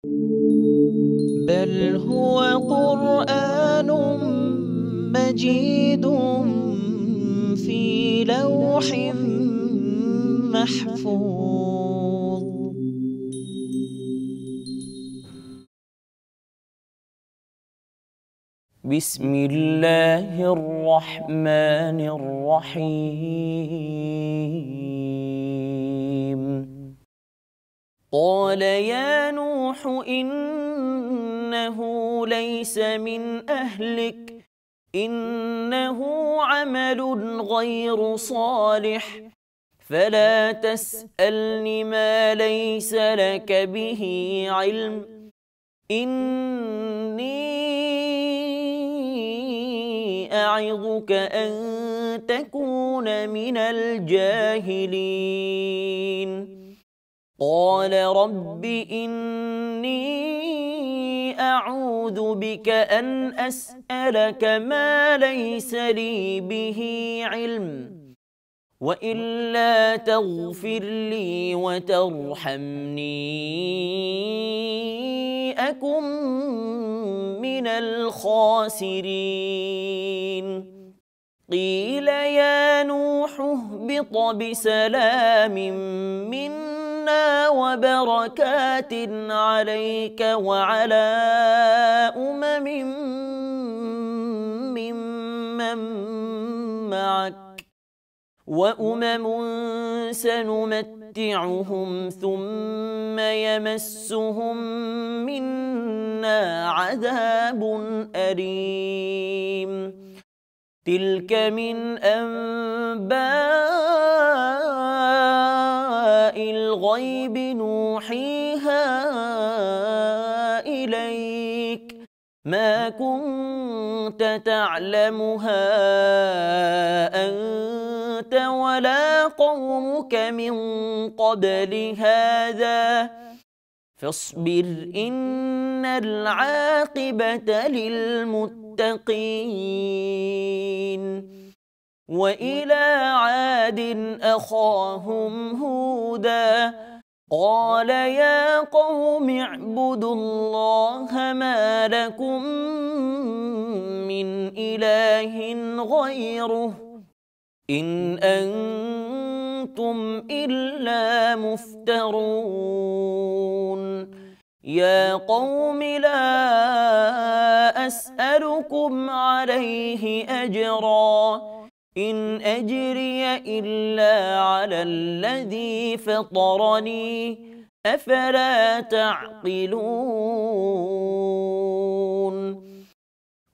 بل هو قرآن مجيد في لوح محفوظ. بسم الله الرحمن الرحيم. قال يا نوح إنه ليس من أهلك إنه عمل غير صالح فلا تسألني ما ليس لك به علم إني أعظك أن تكون من الجاهلين. قال رب إني أعوذ بك أن أسألك ما ليس لي به علم وإلا تغفر لي وترحمني أكن من الخاسرين. قيل يا نوح اهبط بسلام منا وبركات عليك وعلى ممن معك وأمم سنمتعهم ثم يمسهم منا عذاب أليم. تلك من أنباء الغيب نوحيها إليك ما كنت تعلمها أنت ولا قومك من قبل هذا فاصبر إن العاقبة للمتقين. وإلى عاد أخاهم هودا قال يا قوم اعبدوا الله ما لكم من إله غيره إن أنتم إلا مفترون. يا قوم لا أسألكم عليه أجرا إن أجري إلا على الذي فطرني أفلا تعقلون.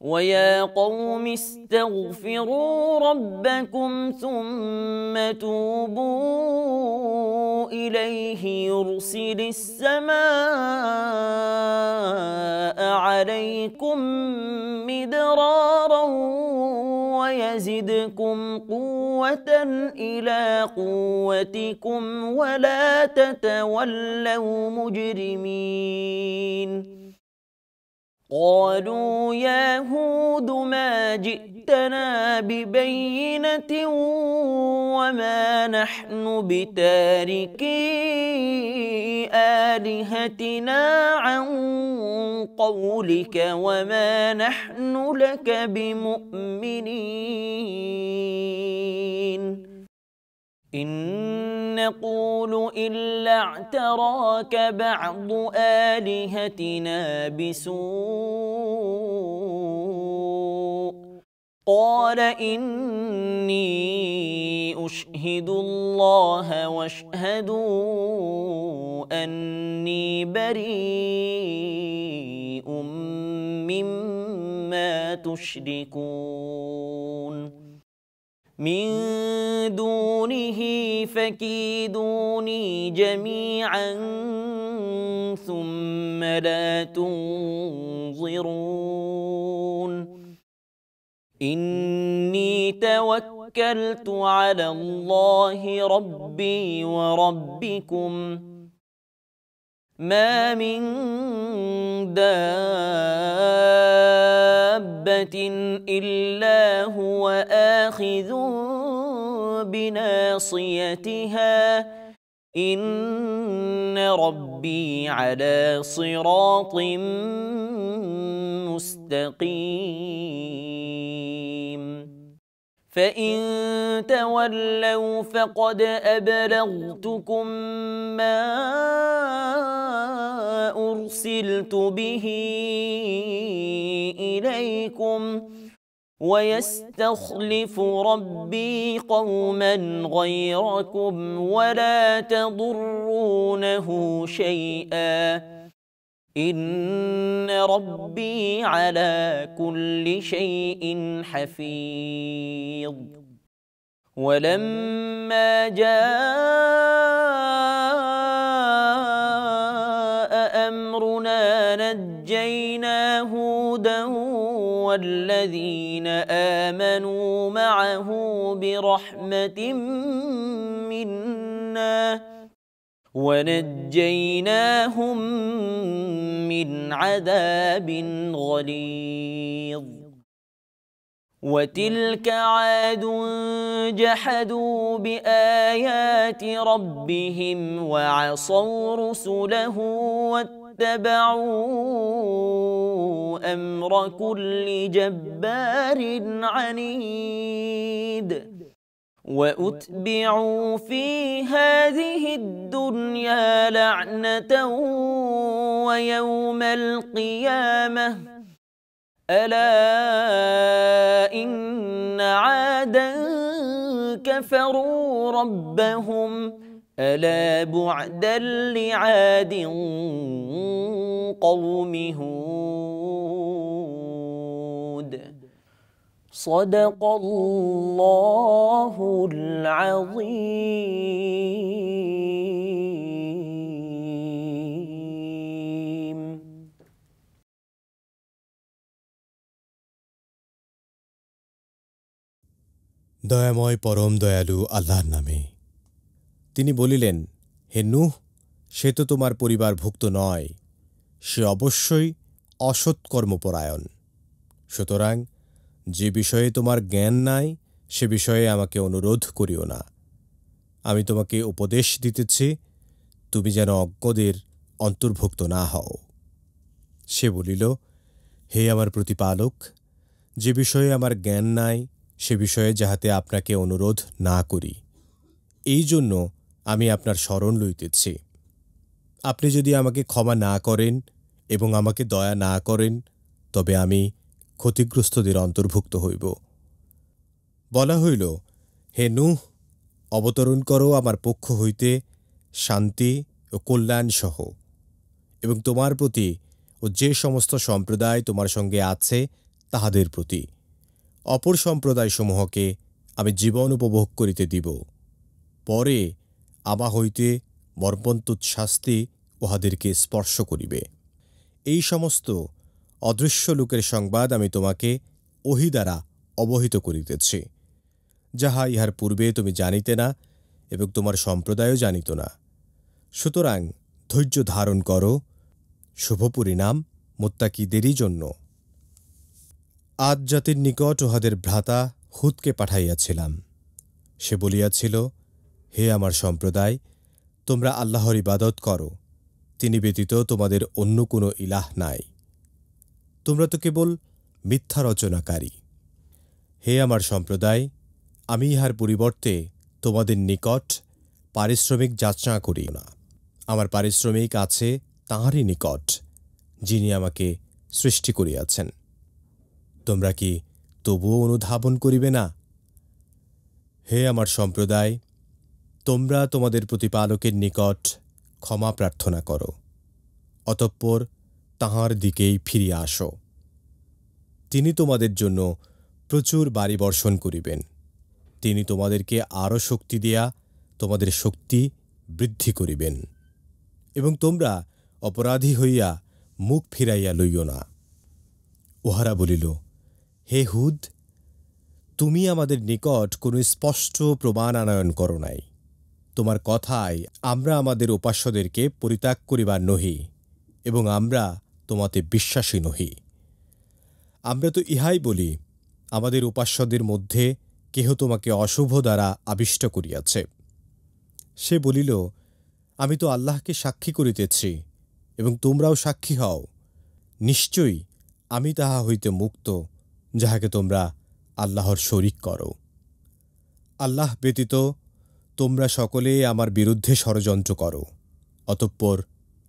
ويا قوم استغفروا ربكم ثم توبوا إليه يرسل السماء عليكم مدرارا ويزدكم قوة إلى قوتكم ولا تتولوا مجرمين. قالوا يا هود ما جئتنا ببينة وما نحن بتاركي آلهتنا عن قولك وما نحن لك بمؤمنين إن نقول إلا اعتراك بعض آلهتنا بسوء قال إني أشهد الله واشهدوا أني بريء مما تشركون من دونه فكيدوني جميعا ثم لا تنظرون. إني توكلت على الله ربي وربكم ما من دابة إلا هو آخذ بناصيتها إن ربي على صراط مستقيم فإن تولوا فقد أبلغتكم ما أرسلت به إليكم ويستخلف ربي قوما غيركم ولا تضرونه شيئا إن ربي على كل شيء حفيظ ولما جاء أمرنا نجينا هودا والذين آمنوا معه برحمة منا ونجيناهم من عذاب غليظ وتلك عاد جحدوا بآيات ربهم وعصوا رسله واتبعوا أمر كل جبار عنيد وأتبعوا في هذه الدنيا لعنة ويوم القيامة ألا إن عادا كفروا ربهم ألا بعدا لعاد قوم هود صدق الله العظيم দয়াময় পরম দয়ালু আল্লাহর নামে। তিনি বলিলেন, হে নূহ, সে তো তোমার পরিবারভুক্ত নয়, সে অবশ্যই অসৎকর্মপরায়ণ। সুতরাং যে বিষয়ে তোমার জ্ঞান নাই সে বিষয়ে আমাকে অনুরোধ করিও না। আমি তোমাকে উপদেশ দিতেছি, তুমি যেন অজ্ঞদের অন্তর্ভুক্ত না হও। সে বলিল, হে আমার প্রতিপালক, যে বিষয়ে আমার জ্ঞান নাই সে বিষয়ে যাহাতে আপনাকে অনুরোধ না করি, এই জন্য আমি আপনার শরণ লইতেছি। আপনি যদি আমাকে ক্ষমা না করেন এবং আমাকে দয়া না করেন, তবে আমি ক্ষতিগ্রস্তদের অন্তর্ভুক্ত হইব। বলা হইল, হে নূহ, অবতরণ করো আমার পক্ষ হইতে শান্তি ও কল্যাণসহ, এবং তোমার প্রতি ও যে সমস্ত সম্প্রদায় তোমার সঙ্গে আছে তাহাদের প্রতি। অপর সম্প্রদায়সমূহকে আমি জীবন উপভোগ করিতে দিব, পরে আমা হইতে মর্মন্তুদ শাস্তি উহাদেরকে স্পর্শ করিবে। এই সমস্ত অদৃশ্য লোকের সংবাদ আমি তোমাকে ওহী দ্বারা অবহিত করিতেছি, যাহা ইহার পূর্বে তুমি জানিতে না এবং তোমার সম্প্রদায়ও জানিত না। সুতরাং ধৈর্য ধারণ করো, শুভ পরিণাম মুত্তাকীদেরই জন্য। আদ জাতির নিকট উহাদের ভ্রাতা হুদকে পাঠাইয়াছিলাম। সে বলিয়াছিল, হে আমার সম্প্রদায়, তোমরা আল্লাহর ইবাদত করো, তিনি ব্যতীত তোমাদের অন্য কোনো ইলাহ নাই। তোমরা তো কেবল মিথ্যা রচনাকারী। হে আমার সম্প্রদায়, আমি ইহার পরিবর্তে তোমাদের নিকট পারিশ্রমিক যাচনা করি না। আমার পারিশ্রমিক আছে তাঁহারই নিকট, যিনি আমাকে সৃষ্টি করিয়াছেন। তোমরা কি তবুও অনুধাবন করিবে না? হে আমার সম্প্রদায়, তোমরা তোমাদের প্রতিপালকের নিকট ক্ষমা প্রার্থনা করো, অতঃপর তাঁহার দিকেই ফিরিয়া আসো। তিনি তোমাদের জন্য প্রচুর বাড়ি বর্ষণ করিবেন। তিনি তোমাদেরকে আরও শক্তি দিয়া তোমাদের শক্তি বৃদ্ধি করিবেন, এবং তোমরা অপরাধী হইয়া মুখ ফিরাইয়া লইও না। উহারা বলিল, হে হুদ, তুমি আমাদের নিকট কোনো স্পষ্ট প্রমাণ আনয়ন করো নাই। তোমার কথায় আমরা আমাদের উপাস্যদেরকে পরিত্যাগ করিবার নহি, এবং আমরা তোমাতে বিশ্বাসী নহি। আমরা তো ইহাই বলি, আমাদের উপাস্যদের মধ্যে কেহ তোমাকে অশুভ দ্বারা আবিষ্ট করিয়াছে। সে বলিল, আমি তো আল্লাহকে সাক্ষী করিতেছি এবং তোমরাও সাক্ষী হও, নিশ্চয়ই আমি তাহা হইতে মুক্ত যাহাকে তোমরা আল্লাহর শরীক করো। আল্লাহ ব্যতীত তোমরা সকলে আমার বিরুদ্ধে ষড়যন্ত্র করো, অতঃপর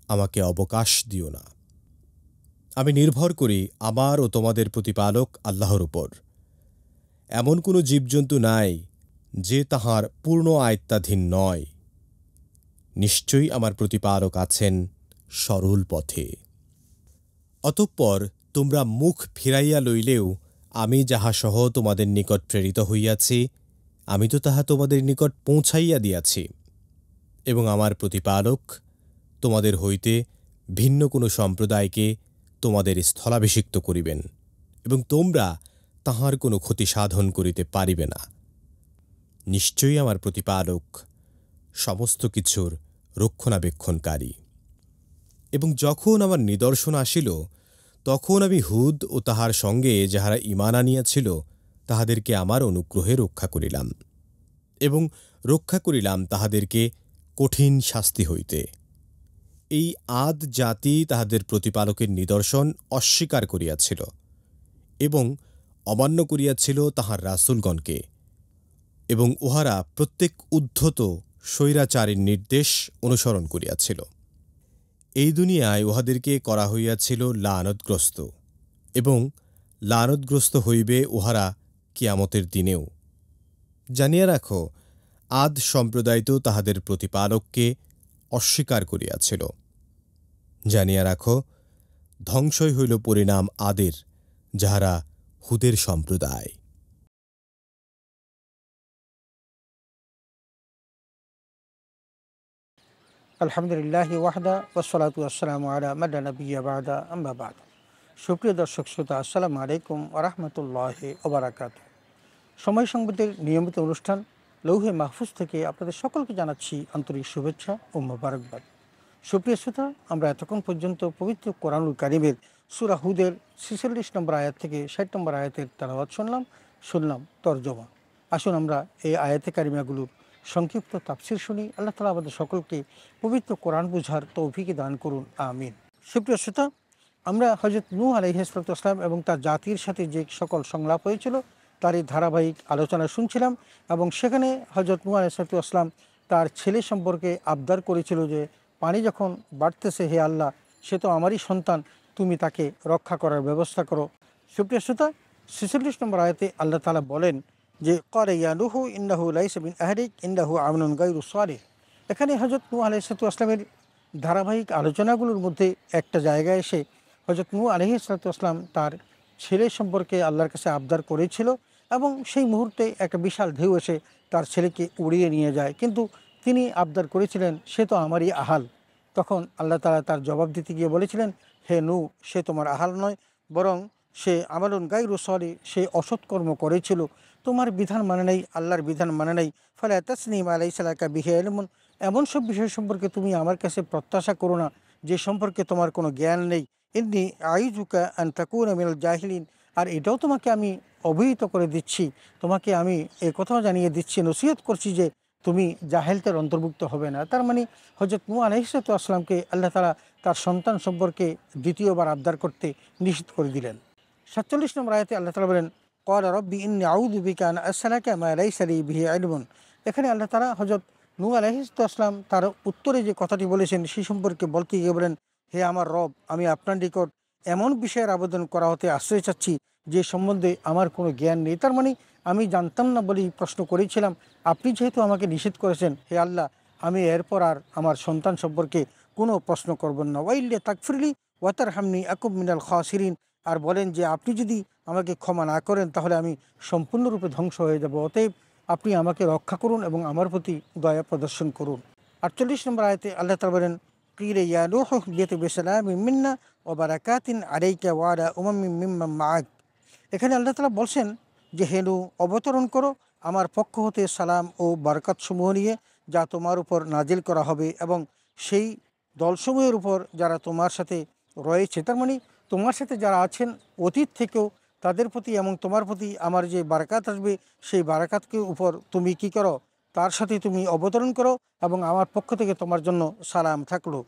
আমাকে অবকাশ দিও না। আমি নির্ভর করি আমার ও তোমাদের প্রতিপালক আল্লাহর উপর। এমন কোনো জীবজন্তু নাই যে তাহার পূর্ণ আয়ত্তাধীন নয়। নিশ্চয়ই আমার প্রতিপালক আছেন সরল পথে। অতঃপর তোমরা মুখ ফিরাইয়া লইলেও আমি যাহাসহ তোমাদের নিকট প্রেরিত হইয়াছি, আমি তো তাহা তোমাদের নিকট পৌঁছাইয়া দিয়াছি, এবং আমার প্রতিপালক তোমাদের হইতে ভিন্ন কোনো সম্প্রদায়কে তোমাদের স্থলাভিষিক্ত করিবেন, এবং তোমরা তাহার কোনো ক্ষতি সাধন করিতে পারিবে না। নিশ্চয়ই আমার প্রতিপালক সমস্ত কিছুর রক্ষণাবেক্ষণকারী। এবং যখন আমার নিদর্শন আসিল, তখন আমি হুদ ও তাহার সঙ্গে যাহারা ঈমান আনিয়াছিল তাহাদেরকে আমার অনুগ্রহে রক্ষা করিলাম, এবং রক্ষা করিলাম তাহাদেরকে কঠিন শাস্তি হইতে। এই আদ জাতি তাহাদের প্রতিপালকের নিদর্শন অস্বীকার করিয়াছিল এবং অমান্য করিয়াছিল তাহার রাসূলগণকে, এবং উহারা প্রত্যেক উদ্ধত স্বৈরাচারীর নির্দেশ অনুসরণ করিয়াছিল। এই দুনিয়ায় উহাদেরকে করা হইয়াছিল লানতগ্রস্ত, এবং লানতগ্রস্ত হইবে উহারা কিয়ামতের দিনেও। জানিয়া রাখো, আদ সম্প্রদায় তো তাহাদের প্রতিপালককে অস্বীকার করিয়াছিল। জানিয়া রাখো, ধ্বংসই হইল পরিণাম আদের, যাহারা হুদের সম্প্রদায়। আলহামদুলিল্লাহ ওয়াহদা ওয়াসসালাতু ওয়াসসালামু আলা মান লা নাবিয়্যা বা'দা, আম্মা বা'দ। সুপ্রিয় দর্শক শ্রোতা, আসসালামু আলাইকুম ওয়া রাহমাতুল্লাহি ওয়া বারাকাতুহু। সময় সংবাদের নিয়মিত অনুষ্ঠান লৌহে মাহফুজ থেকে আপনাদের সকলকে জানাচ্ছি আন্তরিক শুভেচ্ছা ও মোবারকবাদ। সুপ্রিয় শ্রোতা, আমরা এতক্ষণ পর্যন্ত পবিত্র কোরআনুল কারীমের সূরা হুদের ৪৬ নম্বর আয়াত থেকে ৬০ নম্বর আয়াতের তেলাওয়াত শুনলাম তরজমা। আসুন আমরা এই আয়াতে কারিমাগুলোর সংক্ষিপ্ত তাফসীর শুনি। আল্লাহ তাআলা আমাদের সকলকে পবিত্র কোরআন বুঝার তৌফিক দান করুন, আমিন। সুপ্রিয় শ্রোতা, আমরা হযরত নূহ আলাইহিস সালাম এবং তার জাতির সাথে যে সকল সংলাপ হয়েছিল তারই ধারাবাহিক আলোচনা শুনছিলাম, এবং সেখানে হযরত নূহ আলাইহিস সালাম তার ছেলে সম্পর্কে আবদার করেছিল যে পানি যখন বাড়তেছে, হে আল্লাহ, সে তো আমারই সন্তান, তুমি তাকে রক্ষা করার ব্যবস্থা করো। সুপ্রিয় শ্রোতা, ৪৬ নম্বর আয়াতে আল্লাহ তাআলা বলেন যে ক্বালা ইয়া নূহু ইন্নাহু লাইসা মিন আহলিক ইন্নাহু আমালুন গায়রু সালিহ। এখানে হযরত নূহ আলাইহিস সালামের ধারাবাহিক আলোচনাগুলোর মধ্যে একটা জায়গায় এসে হযরত নূহ আলাইহিস সালাম তার ছেলে সম্পর্কে আল্লাহর কাছে আবদার করেছিল, এবং সেই মুহূর্তে একটা বিশাল ঢেউ এসে তার ছেলেকে উড়িয়ে নিয়ে যায়, কিন্তু তিনি আবদার করেছিলেন সে তো আমারই আহাল। তখন আল্লাহ তাআলা তার জবাব দিতে গিয়ে বলেছিলেন, হে নূহ, সে তোমার আহাল নয়, বরং সে আমালুন গায়রু সালিহ, সে অসৎকর্ম করেছিল, তোমার বিধান মানে নাই, আল্লাহর বিধান মানে নাই। ফালা তাসনিম আলাইসা লাকা বিহি ইলমুন, এমন সব বিষয় সম্পর্কে তুমি আমার কাছে প্রত্যাশা করো না যে সম্পর্কে তোমার কোনো জ্ঞান নেই। ইন্নী আইযুকা আন তাকুনা মিনাল জাহিলিন, আর এটাও তোমাকে আমি অবহিত করে দিচ্ছি, তোমাকে আমি এ কথাও জানিয়ে দিচ্ছি, নসিহত করছি যে তুমি জাহেলদের অন্তর্ভুক্ত হবে না। তার মানে হযরত নূহ আলাইহিস সালামকে আল্লাহ তাআলা তার সন্তান সম্পর্কে দ্বিতীয়বার আবদার করতে নিষেধ করে দিলেন। ৪৭ নম্বর আয়াতে আল্লাহ তাআলা বলেন, ক্বালা রব্বি ইন্নী আউযু বিকা আন আসআলাকা মা লাইসা লি বিহি ইলমুন। এখানে আল্লাহ তাআলা হযরত নূহ আলাইহিস সালাম তার উত্তরে যে কথাটি বলেছেন সেই সম্পর্কে বলতে গিয়ে বলেন, হে আমার রব, আমি আপনার নিকট এমন বিষয়ের আবেদন করা হতে আশ্রয় চাচ্ছি যে সম্বন্ধে আমার কোনো জ্ঞান নেই। তার মানে আমি জানতাম না বলেই প্রশ্ন করেছিলাম, আপনি যেহেতু আমাকে নিষেধ করেছেন, হে আল্লাহ, আমি এরপর আর আমার সন্তান সম্পর্কে কোনো প্রশ্ন করবেন না। ওয়াইল্লে তাকফিরলি ওয়াতারহামনি আকুম মিনাল খাসিরিন, আর বলেন যে আপনি যদি আমাকে ক্ষমা না করেন তাহলে আমি সম্পূর্ণরূপে ধ্বংস হয়ে যাব, অতএব আপনি আমাকে রক্ষা করুন এবং আমার প্রতি দয়া প্রদর্শন করুন। ৪৮ নম্বর আয়াতে আল্লাহ তাআলা বলেন, কিলা ইয়া নূহ বিতু বিসালামিন মিন্না ওয়া বারাকাতিন আলাইকা ওয়া আলা উমামিন মিম্মান মাআক। এখানে আল্লাহ তাআলা বলছেন যে হে নূহ, অবতরণ করো আমার পক্ষ হতে সালাম ও বারাকাতসমূহ নিয়ে, যা তোমার উপর নাজিল করা হবে এবং সেই দলসমূহের উপর যারা তোমার সাথে রয়েছে। তার মানে তোমার সাথে যারা আছেন অতীত থেকেও তাদের প্রতি এবং তোমার প্রতি আমার যে বারাকাত আসবে সেই বারাকাতকে উপর তুমি কি করো, তার সাথে তুমি অবতরণ করো এবং আমার পক্ষ থেকে তোমার জন্য সালাম থাকলো।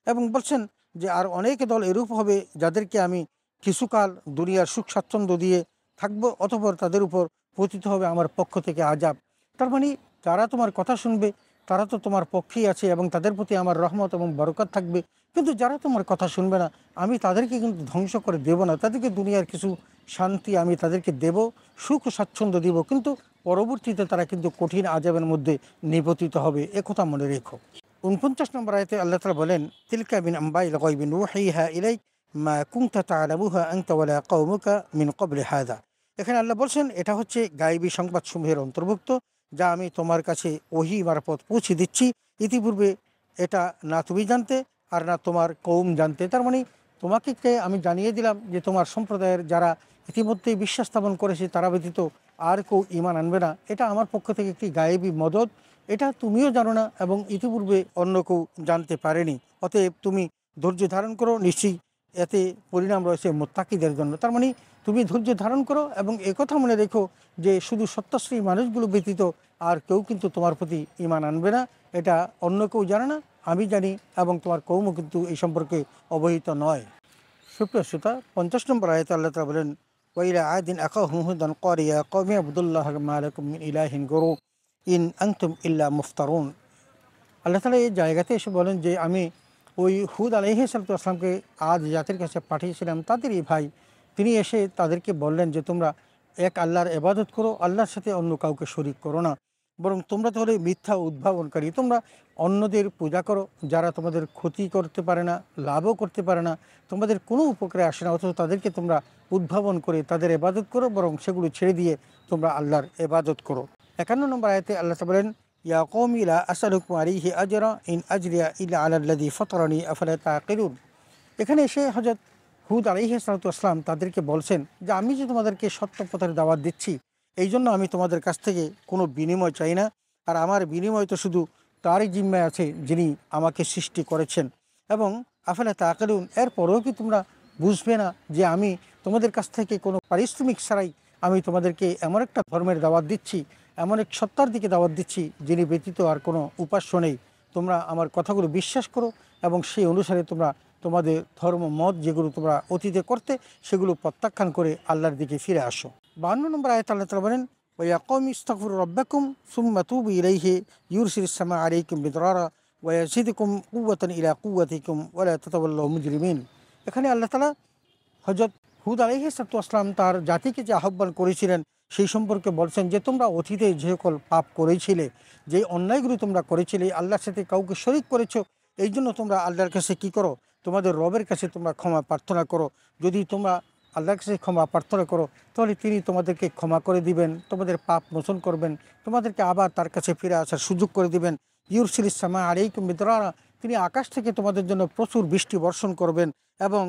এবং বলছেন যে আর অনেক দল এরূপ হবে যাদেরকে আমি কিছুকাল দুনিয়ার সুখ স্বাচ্ছন্দ্য দিয়ে থাকবো, অতঃপর তাদের উপর পতিত হবে আমার পক্ষ থেকে আযাব। তার মানে যারা তোমার কথা শুনবে তারা তো তোমার পক্ষেই আছে এবং তাদের প্রতি আমার রহমত এবং বরকত থাকবে। কিন্তু যারা তোমার কথা শুনবে না, আমি তাদেরকে কিন্তু ধ্বংস করে দেব না, তাদেরকে দুনিয়ার কিছু শান্তি আমি তাদেরকে দেব, সুখ ও স্বাচ্ছন্দ্য দিব, কিন্তু পরবর্তীতে তারা কিন্তু কঠিন আযাবের মধ্যে নিপতিত হবে। একথা মনে রেখো। ৪৯ নম্বর আয়াতে আল্লাহ তাআলা বলেন, তিলকা মিন আম্বাইল গায়বি নূহিহা ইলাইক মা কুনতা তা'লামুহা আনতা ওয়ালা কওমুকা মিন ক্বাবলি হাযা। এখানে আল্লাহ বলছেন এটা হচ্ছে গায়বী সংবাদসমূহের অন্তর্ভুক্ত, যা আমি তোমার কাছে ওহী মারফত পৌঁছে দিচ্ছি। ইতিপূর্বে এটা না তুমি জানতে আর না তোমার কৌম জানতে। তার মানে তোমাকে আমি জানিয়ে দিলাম যে তোমার সম্প্রদায়ের যারা ইতিমধ্যেই বিশ্বাস স্থাপন করেছে তারা ব্যতীত আর কেউ ঈমান আনবে না। এটা আমার পক্ষ থেকে একটি গায়েবী মদদ, এটা তুমিও জানো না এবং ইতিপূর্বে অন্য কেউ জানতে পারেনি। অতএব তুমি ধৈর্য ধারণ করো, নিশ্চয়ই এতে পরিণাম রয়েছে মুত্তাকিদের জন্য। তার মানে তুমি ধৈর্য ধারণ করো এবং একথা মনে রেখো যে শুধু সত্যশ্রী মানুষগুলো ব্যতীত আর কেউ কিন্তু তোমার প্রতি ঈমান আনবে না। এটা অন্য কেউ জানে না, আমি জানি, এবং তোমার কৌমও কিন্তু এই সম্পর্কে অবহিত নয়। সুপ্রিয় শ্রোতা, ৫০ নম্বর আয়াতে আল্লাহ তাআলা বলেন, ওয়াইলা আদিন আখাহুম হুদান ক্বারিয়া কওমি আবুদুল্লাহ মা লাকুম মিন ইলাহিন গায়রু ইন আনতুম ইল্লা মুফতারুন। আল্লাহ তাআলা এই জায়গাতে এসে বলেন যে আমি ওই হুদ আলাইহিস সালাতু ওয়াসসালামকে আদ জাতির কাছে পাঠিয়েছিলাম, তাদেরই ভাই। তিনি এসে তাদেরকে বললেন যে তোমরা এক আল্লাহর ইবাদত করো, আল্লাহর সাথে অন্য কাউকে শরীক করো না, বরং তোমরা তাহলে মিথ্যা উদ্ভাবনকারী। তোমরা অন্যদের পূজা করো যারা তোমাদের ক্ষতি করতে পারে না, লাভও করতে পারে না, তোমাদের কোনো উপকারে আসে না, অথচ তাদেরকে তোমরা উদ্ভাবন করে তাদের ইবাদত করো, বরং সেগুলো ছেড়ে দিয়ে তোমরা আল্লাহর ইবাদত করো। ৫১ নম্বর আয়াতে আল্লাহ তাআলা বলেন, ইয়া কওমি লা আসআলুকুম আলাইহি আজরা ইন আজরিয়া ইল্লা আলাল্লাযী ফাতারানি আফালা তাআকিলুন। এখানে এসে হযরত হুদ আলাইহিস সালাতু ওয়াসসালাম তাদেরকে বলছেন যে আমি যে তোমাদেরকে সত্য পথের দাওয়াত দিচ্ছি, এই জন্য আমি তোমাদের কাছ থেকে কোনো বিনিময় চাই না, আর আমার বিনিময় তো শুধু তারই জিম্মায় আছে যিনি আমাকে সৃষ্টি করেছেন। এবং আফালা তাআকিলুন, এরপরেও কি তোমরা বুঝবে না যে আমি তোমাদের কাছ থেকে কোনো পারিশ্রমিক ছাড়াই আমি তোমাদেরকে এমন একটা ধর্মের দাওয়াত দিচ্ছি, এমন এক সত্তার দিকে দাওয়াত দিচ্ছি যিনি ব্যতীত আর কোনো উপাস্য নেই। তোমরা আমার কথাগুলো বিশ্বাস করো এবং সেই অনুসারে তোমরা তোমাদের ধর্ম মত যেগুলো তোমরা অতীতে করতে সেগুলো প্রত্যাখ্যান করে আল্লাহর দিকে ফিরে আসো। ৫২ নম্বর আয়াত আল্লাহ তাআলা বলেন, ওয়া কওমি ইস্তাগফিরু রাব্বাকুম সুম্মা তুবু ইলাইহি ইউরসিলিস সামা আলাইকুম বিদরারা ওয়া ইয়াজিদুকুম কুওয়াতান ইলা কুওয়াতিকুম ওয়া লা তাতাওয়াল্লাউ মুজরিমিন। এখানে আল্লাহ তাআলা হযরত হুদ আলাইহিস সালাতু ওয়াসসালাম তার জাতিকে যে আহ্বান করেছিলেন সেই সম্পর্কে বলছেন যে তোমরা অতীতে যে সকল পাপ করেছিলে, যে অন্যায়গুলো তোমরা করেছিলে, আল্লাহর সাথে কাউকে শরীক করেছো, এই জন্য তোমরা আল্লাহর কাছে কি করো, তোমাদের রবের কাছে তোমরা ক্ষমা প্রার্থনা করো। যদি তোমরা আল্লাহর কাছে ক্ষমা প্রার্থনা করো তাহলে তিনি তোমাদেরকে ক্ষমা করে দিবেন, তোমাদের পাপ মোচন করবেন, তোমাদেরকে আবার তার কাছে ফিরে আসার সুযোগ করে দিবেন। ইউরসিলিস সামা আলাইকুম মিদরারা, তিনি আকাশ থেকে তোমাদের জন্য প্রচুর বৃষ্টি বর্ষণ করবেন এবং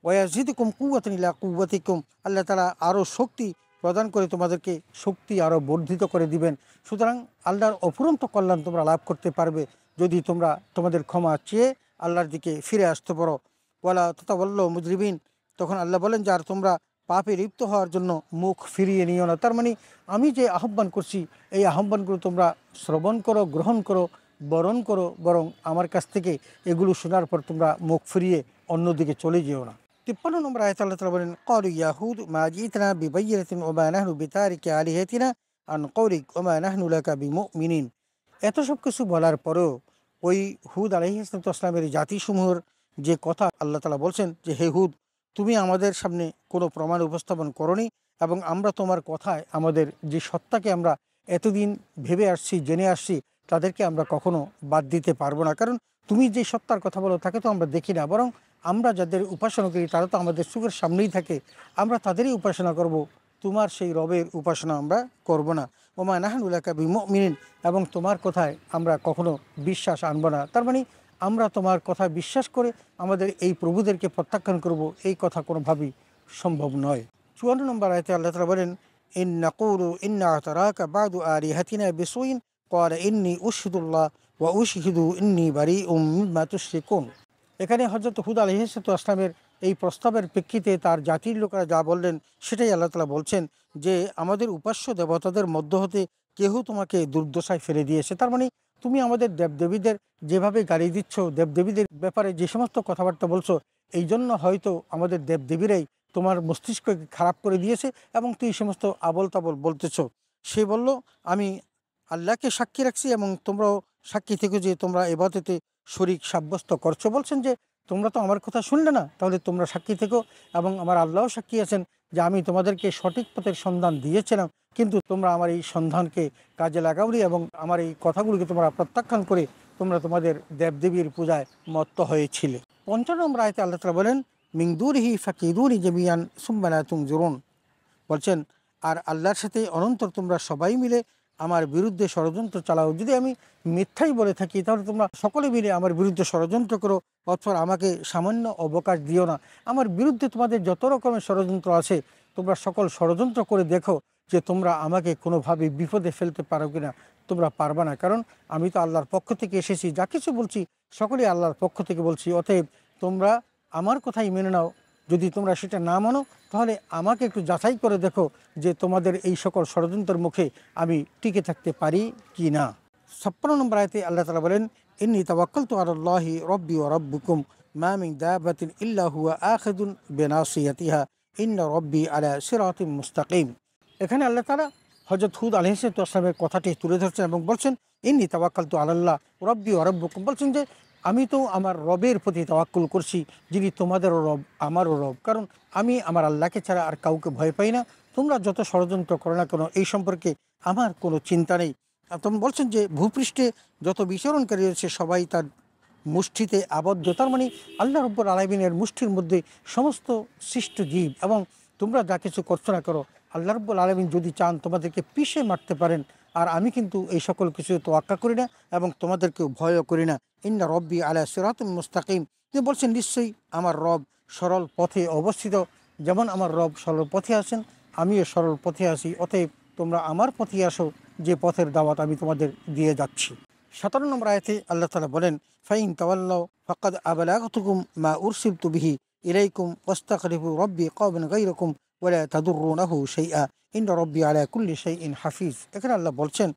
ওয়াজিদুকুম কুওয়াতান ইলা কুওয়াতিকুম, আল্লাহ তাআলা আরও শক্তি প্রদান করে তোমাদেরকে শক্তি আরও বর্ধিত করে দিবেন। সুতরাং আল্লাহর অফুরন্ত কল্যাণ তোমরা লাভ করতে পারবে যদি তোমরা তোমাদের ক্ষমা চেয়ে আল্লাহর দিকে ফিরে আসতে পারো। ওয়ালা তাতাওয়াল্লাউ মুজরিমিন, তখন আল্লাহ বলেন যে আর তোমরা পাপে লিপ্ত হওয়ার জন্য মুখ ফিরিয়ে নিও না। তার মানে আমি যে আহ্বান করছি এই আহ্বানগুলো তোমরা শ্রবণ করো, গ্রহণ করো, বরণ করো, বরং আমার কাছ থেকে এগুলো শোনার পর তোমরা মুখ ফিরিয়ে অন্যদিকে চলে যেও না। ৫৩ নম্বর আয়াত আল্লাহ তাআলা বলেন, ক্বালু ইয়া হুদ মা জি'তনা বিবাইয়িনাতিন ওয়া মা নাহনু বিতারিকি আলিহাতিনা আন কওলিক ওয়া মা নাহনু লাকা বিমুমিনিন। এত সব কিছু বলার পরেও ওই হুদ আলাইহিস সালাতু ওয়াসসালামের জাতিসমূহের যে কথা আল্লাহ তাআলা বলছেন যে হে হুদ, তুমি আমাদের সামনে কোনো প্রমাণ উপস্থাপন করনি এবং আমরা তোমার কথায় আমাদের যে সত্তাকে আমরা এতদিন ভেবে আসছি, জেনে আসছি, তাদেরকে আমরা কখনো বাদ দিতে পারবো না। কারণ তুমি যে সত্তার কথা বলো তাকে তো আমরা দেখি না, বরং আমরা যাদের উপাসনা করি তারা তো আমাদের চোখের সামনেই থাকে, আমরা তাদেরই উপাসনা করব, তোমার সেই রবের উপাসনা আমরা করব না। ওমা নাহনু লাকা বিমুমিনিন, এবং তোমার কথায় আমরা কখনো বিশ্বাস আনবো না। তার মানে আমরা তোমার কথা বিশ্বাস করে আমাদের এই প্রভুদেরকে প্রত্যাখ্যান করব, এই কথা কোনোভাবেই সম্ভব নয়। ৫৪ নম্বর আয়াতে আল্লাহ তাআলা বলেন, ইন নাকুলু ইন্না তারাকা বাদু আলিহাতিনা বিসুইন ক্বালা ইন্নী উশহিদুল্লাহ ওয়া উশহিদু ইন্নী বারিউম মিম্মা তুশরিকুন। এখানে হযরত হুদ আলাইহিস সালাতু ওয়াসসালামের এই প্রস্তাবের প্রেক্ষিতে তার জাতির লোকেরা যা বললেন সেটাই আল্লাহ তাআলা বলছেন যে আমাদের উপাস্য দেবতাদের মধ্য হতে কেহ তোমাকে দুর্দশায় ফেলে দিয়েছে। তার মানে তুমি আমাদের দেবদেবীদের যেভাবে গালি দিচ্ছ, দেবদেবীদের ব্যাপারে যে সমস্ত কথাবার্তা বলছো, এই জন্য হয়তো আমাদের দেবদেবীরাই তোমার মস্তিষ্ককে খারাপ করে দিয়েছে এবং তুই সমস্ত আবল তাবল বলতেছ। সে বলল, আমি আল্লাহকে সাক্ষী রাখছি এবং তোমরাও সাক্ষী থেকে যে তোমরা ইবাদতে শরীক সাব্যস্ত করছো। বলছেন যে তোমরা তো আমার কথা শুনলে না, তাহলে তোমরা সাক্ষী থেকো এবং আমার আল্লাহও সাক্ষী আছেন যে আমি তোমাদেরকে সঠিক পথের সন্ধান দিয়েছিলাম, কিন্তু তোমরা আমার এই সন্ধানকে কাজে লাগাওনি এবং আমার এই কথাগুলিকে তোমরা প্রত্যাখ্যান করে তোমরা তোমাদের দেবদেবীর পূজায় মত্ত হয়েছিলে। ৫ নম্বর আয়াতে আল্লাহ তাআলা বলেন, মিন দুনিহি ফাকিদুনি জামিয়ান সুম্মা লা তুনজিরুন। বলছেন, আর আল্লাহর সাথে অনন্তর তোমরা সবাই মিলে আমার বিরুদ্ধে ষড়যন্ত্র চালাও। যদি আমি মিথ্যাই বলে থাকি তাহলে তোমরা সকলে মিলে আমার বিরুদ্ধে ষড়যন্ত্র করো, অথবা আমাকে সামান্য অবকাশ দিও না। আমার বিরুদ্ধে তোমাদের যত রকমের ষড়যন্ত্র আছে তোমরা সকল ষড়যন্ত্র করে দেখো যে তোমরা আমাকে কোনোভাবে বিপদে ফেলতে পারো কিনা। তোমরা পারবা না, কারণ আমি তো আল্লাহর পক্ষ থেকে এসেছি, যা কিছু বলছি সকলেই আল্লাহর পক্ষ থেকে বলছি। অতএব তোমরা আমার কথাই মেনে নাও। যদি তোমরা সেটা না মানো তাহলে আমাকে একটু যাচাই করে দেখো যে তোমাদের এই সকল ষড়যন্ত্রের মুখে আমি টিকে থাকতে পারি কি না। ৫৬ নম্বর আয়াতে আল্লাহ তাআলা বলেন, ইন্নী তাওয়াক্কালতু আলাল্লাহি রাব্বি ওয়া রাব্বুকুম মা মিন দাবাতিন ইল্লা হুয়া আখিযুন বিনাসিয়াতিহা ইন্না রাব্বি আলা সিরাতিম মুস্তাকিম। এখানে আল্লাহ তাআলা হযরত হুদ আলাইহিস সালামের কথাটি তুলে ধরছেন এবং বলছেন, ইন্নী তাওয়াক্কালতু আলাল্লাহ রাব্বি ওয়া রাব্বুকুম। বলছেন যে আমি তো আমার রবের প্রতি তাওয়াক্কুল করছি, যিনি তোমাদেরও রব আমারও রব, কারণ আমি আমার আল্লাহকে ছাড়া আর কাউকে ভয় পাই না। তোমরা যত ষড়যন্ত্র করো না কেন এই সম্পর্কে আমার কোনো চিন্তা নেই। তখন বলছেন যে ভূপৃষ্ঠে যত বিচরণকারী রয়েছে সবাই তার মুষ্টিতে আবদ্ধ। তার মানে আল্লাহ রাব্বুল আলামিনের মুষ্টির মধ্যে সমস্ত সৃষ্ট জীব, এবং তোমরা যা কিছু করছো না করো আল্লাহ রাব্বুল আলামিন যদি চান তোমাদেরকে পিষে মারতে পারেন। আর আমি কিন্তু এই সকল কিছু তোয়াক্কা করি না এবং তোমাদেরকেও ভয়ও করি না। ইন্না রব্বি আলা সিরাতুম মুস্তাকিম। তিনি বলছেন নিশ্চয়ই আমার রব সরল পথে অবস্থিত। যেমন আমার রব সরল পথে আছেন, আমিও সরল পথে আছি। অতএব তোমরা আমার পথে আসো, যে পথের দাওয়াত আমি তোমাদের দিয়ে যাচ্ছি। ১৭ নম্বর আয়াতে আল্লাহ তাআলা বলেন, ফাইন তাওয়াল্লাউ ফাকাদ আবলাগতুকুম মা উরসিলতু বিহি ইলাইকুম ওয়াস্তাগফিরু রাব্বি কওমান গায়রাকুম ওয়ালা তাদুররুনাহু শাইআ ইন্না রাব্বি আলা কুল্লি শাইইন হাফিজ। এখানে আল্লাহ বলছেন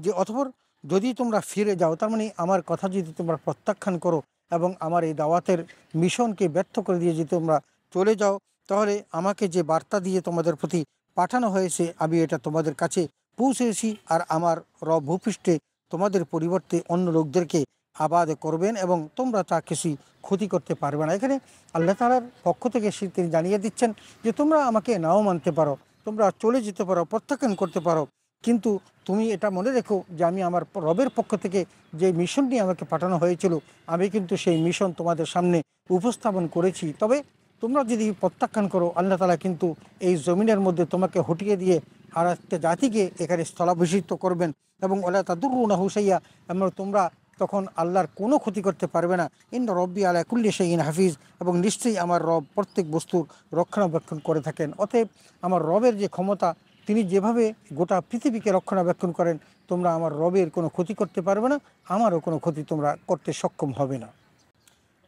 যে অতঃপর যদি তোমরা ফিরে যাও, তার মানে আমার কথা যদি তোমরা প্রত্যাখ্যান করো এবং আমার এই দাওয়াতের মিশনকে ব্যর্থ করে দিয়ে যদি তোমরা চলে যাও, তাহলে আমাকে যে বার্তা দিয়ে তোমাদের প্রতি পাঠানো হয়েছে আমি এটা তোমাদের কাছে পৌঁছেছি। আর আমার রব ভূপৃষ্ঠে তোমাদের পরিবর্তে অন্য লোকদেরকে আবাদ করবেন এবং তোমরা তা কিছুই ক্ষতি করতে পারবে না। এখানে আল্লাহ তাআলার পক্ষ থেকে তিনি জানিয়ে দিচ্ছেন যে তোমরা আমাকে নাও মানতে পারো, তোমরা চলে যেতে পারো, প্রত্যাখ্যান করতে পারো, কিন্তু তুমি এটা মনে রেখো যে আমি আমার রবের পক্ষ থেকে যে মিশন নিয়ে আমাকে পাঠানো হয়েছিল আমি কিন্তু সেই মিশন তোমাদের সামনে উপস্থাপন করেছি। তবে তোমরা যদি প্রত্যাখ্যান করো আল্লাহ তাআলা কিন্তু এই জমিনের মধ্যে তোমাকে হটিয়ে দিয়ে আর একটা জাতিকে এখানে স্থলাভিষিক্ত করবেন এবং ওয়ালা তাদুররুনাহু শাইআ, এবং তোমরা তখন আল্লাহর কোনো ক্ষতি করতে পারবে না। ইন্না রব্বি আলা কুল্লি শাইইন হাফিজ, এবং নিশ্চয়ই আমার রব প্রত্যেক বস্তুর রক্ষণাবেক্ষণ করে থাকেন। অতএব আমার রবের যে ক্ষমতা, তিনি যেভাবে গোটা পৃথিবীকে রক্ষণাবেক্ষণ করেন, তোমরা আমার রবের কোনো ক্ষতি করতে পারবে না, আমারও কোনো ক্ষতি তোমরা করতে সক্ষম হবে না।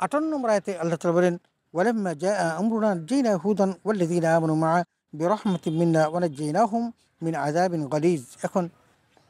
৫৮ নম্বর আয়াতে আল্লাহ তাআলা বলেন, ওয়ালাম্মা জাআ আমরুনা নাজ্জাইনা হুদান ওয়াল্লাযীনা আমানু মাআ বিরাহমাতিম মিন্না ওয়া নাজ্জাইনাহুম মিন আযাবিন গালিজ। এখন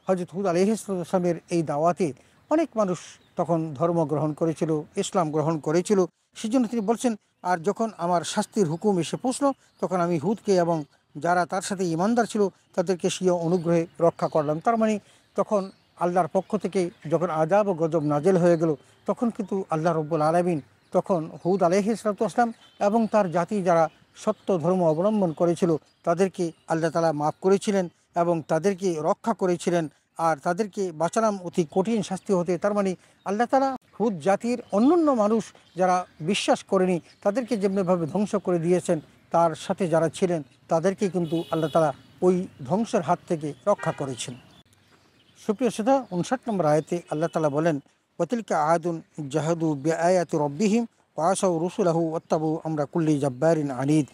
হযরত হুদ আলাইহিস সালামের এই দাওয়াতে অনেক মানুষ তখন ধর্ম গ্রহণ করেছিল, ইসলাম গ্রহণ করেছিল। সেজন্য তিনি বলছেন, আর যখন আমার শাস্তির হুকুম এসে পৌঁছলো তখন আমি হুদকে এবং যারা তার সাথে ঈমানদার ছিল তাদেরকে স্বীয় অনুগ্রহে রক্ষা করলাম। তার মানে তখন আল্লাহর পক্ষ থেকে যখন আযাব ও গজব নাজেল হয়ে গেল তখন কিন্তু আল্লাহ রাব্বুল আলামিন তখন হুদ আলাইহিস সালাম এবং তার জাতি যারা সত্য ধর্ম অবলম্বন করেছিল তাদেরকে আল্লাহ তাআলা মাফ করেছিলেন এবং তাদেরকে রক্ষা করেছিলেন, আর তাদেরকে বাঁচালাম অতি কঠিন শাস্তি হতে। তার মানে আল্লাহ তাআলা হুদ জাতির অন্যান্য মানুষ যারা বিশ্বাস করেনি তাদেরকে যেমনিভাবে ধ্বংস করে দিয়েছেন, তার সাথে যারা ছিলেন তাদেরকে কিন্তু আল্লাহ তাআলা ওই ধ্বংসের হাত থেকে রক্ষা করেছেন। সুপ্রিয় শ্রোতা, ৫৯ নম্বর আয়াতে আল্লাহ তাআলা বলেন, ওয়াতিলকা আদুন জাহাদু বিআয়াতি রব্বিহিম ওয়া আসাউ রুসুলাহু ওয়াত্তাবু আমরা কুল্লি জাব্বারিন আনিদ।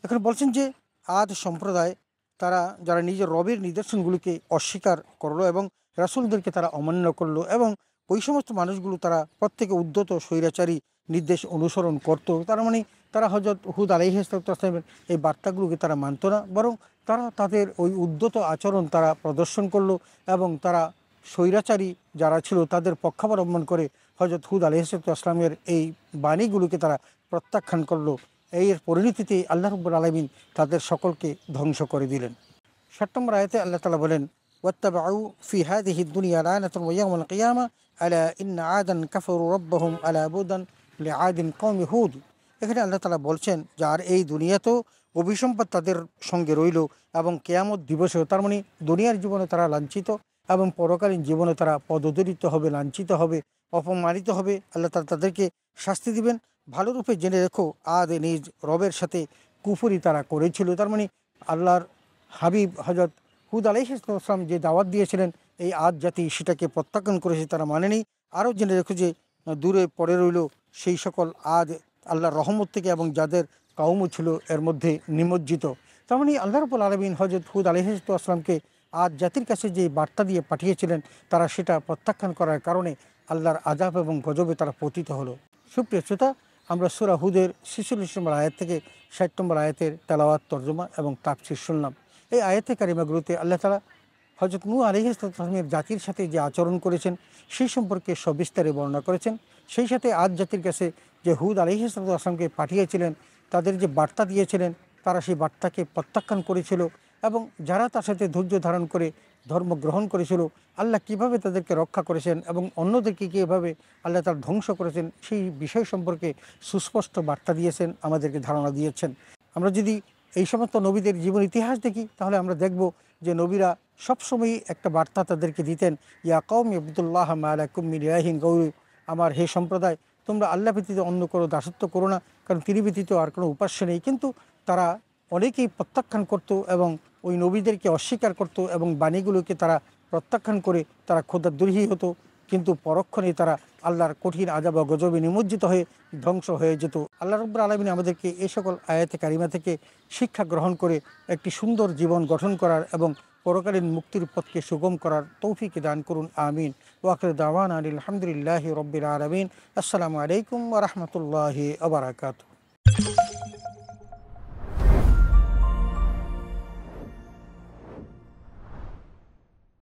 এখন বলছেন যে আদ সম্প্রদায় তারা যারা নিজের রবের নিদর্শনগুলিকে অস্বীকার করলো এবং রাসূলদেরকে তারা অমান্য করলো এবং ওই সমস্ত মানুষগুলো তারা প্রত্যেকে উদ্ধত স্বৈরাচারী নির্দেশ অনুসরণ করত। তার মানে তারা হযরত হুদ আলাইহিসসালামের এই বার্তাগুলোকে তারা মানত না, বরং তারা তাদের ওই উদ্ধত আচরণ তারা প্রদর্শন করলো এবং তারা স্বৈরাচারী যারা ছিল তাদের পক্ষাবলম্বন করে হযরত হুদ আলাইহিসসালামের এই বাণীগুলোকে তারা প্রত্যাখ্যান করলো। এর পরিণতিতে আল্লাহ রাব্বুল আলামিন তাদের সকলকে ধ্বংস করে দিলেন। 7 নম্বর আয়াতে আল্লাহ তাআলা বলেন, ওয়াত্তাবাউ ফি হাযিহি দুনিয়া লানাতান ওয়া ইয়াউমাল কিয়ামা আলা ইন্না আদান কাফারু রাব্বাহুম আলা বুদান লিআদিন কওমি হুদ। এখানে আল্লাহ তাআলা বলছেন যে আর এই দুনিয়াতেও অভিসম্পাদ তাদের সঙ্গে রইল এবং কিয়ামত দিবসেও, তার মানে দুনিয়ার জীবনে তারা লাঞ্ছিত এবং পরকালীন জীবনে তারা পদদলিত হবে, লাঞ্ছিত হবে, অপমানিত হবে। আল্লাহ তাআলা তাদেরকে শাস্তি দিবেন। ভালো রূপে জেনে রেখো, আদ নিজ রবের সাথে কুফরি তারা করেছিল। তার মানে আল্লাহর হাবিব হযরত হুদ আলাইহিসসালাম যে দাওয়াত দিয়েছিলেন এই আদ জাতি সেটাকে প্রত্যাখ্যান করেছে, তারা মানেনি। আরও জেনে রেখো যে দূরে পড়ে রইল সেই সকল আদ আল্লাহর রহমত থেকে এবং যাদের কওম ছিল এর মধ্যে নিমজ্জিত। তার মানে আল্লাহ রাব্বুল আলামিন হযরত হুদ আলাইহিসসালামকে আদ জাতির কাছে যে বার্তা দিয়ে পাঠিয়েছিলেন তারা সেটা প্রত্যাখ্যান করার কারণে আল্লাহর আযাব এবং গজবে তারা পতিত হলো। সুপ্রিয় শ্রোতা, আমরা সূরা হুদের 46 নম্বর আয়াত থেকে 60 নম্বর আয়াতের তেলাওয়াত, তর্জমা এবং তাফসীর শুনলাম। এই আয়াতে কারিমাগুলোতে আল্লাহ তাআলা হযরত নূহ আলাইহিসসালামের জাতির সাথে যে আচরণ করেছেন সেই সম্পর্কে সবিস্তারে বর্ণনা করেছেন। সেই সাথে আদ জাতির কাছে যে হুদ আলাইহিসসালামকে পাঠিয়েছিলেন, তাদের যে বার্তা দিয়েছিলেন তারা সেই বার্তাকে প্রত্যাখ্যান করেছিল এবং যারা তার সাথে ধৈর্য ধারণ করে ধর্ম গ্রহণ করেছিল আল্লাহ কিভাবে তাদেরকে রক্ষা করেছেন এবং অন্যদেরকে কীভাবে আল্লাহ তার ধ্বংস করেছেন সেই বিষয় সম্পর্কে সুস্পষ্ট বার্তা দিয়েছেন, আমাদেরকে ধারণা দিয়েছেন। আমরা যদি এই সমস্ত নবীদের জীবন ইতিহাস দেখি তাহলে আমরা দেখব যে নবীরা সবসময়ই একটা বার্তা তাদেরকে দিতেন, ইয়া কওমি ইবুদুল্লাহ মা লাকুম মিন ইলাহিন গায়রুহু, আমার হে সম্প্রদায় তোমরা আল্লাহ ব্যতীত অন্য কোনো দাসত্ব করো না, কারণ তিনি ব্যতীত আর কোনো উপাস্য নেই। কিন্তু তারা অনেকেই প্রত্যাখ্যান করত এবং ওই নবীদেরকে অস্বীকার করত এবং বাণীগুলোকে তারা প্রত্যাখ্যান করে তারা খোদাদ্রোহী হতো, কিন্তু পরক্ষণেই তারা আল্লাহর কঠিন আযাব ও গজবে নিমজ্জিত হয়ে ধ্বংস হয়ে যেত। আল্লাহ রাব্বুল আলামিন আমাদেরকে এই সকল আয়াতে কারিমা থেকে শিক্ষা গ্রহণ করে একটি সুন্দর জীবন গঠন করার এবং পরকালীন মুক্তির পথকে সুগম করার তৌফিক দান করুন, আমিন। ওয়া আখিরু দাওয়ানা আলহামদুলিল্লাহি রাব্বিল আলামিন। আসসালামু আলাইকুম ওয়া রাহমাতুল্লাহি ওয়া বারাকাতুহু।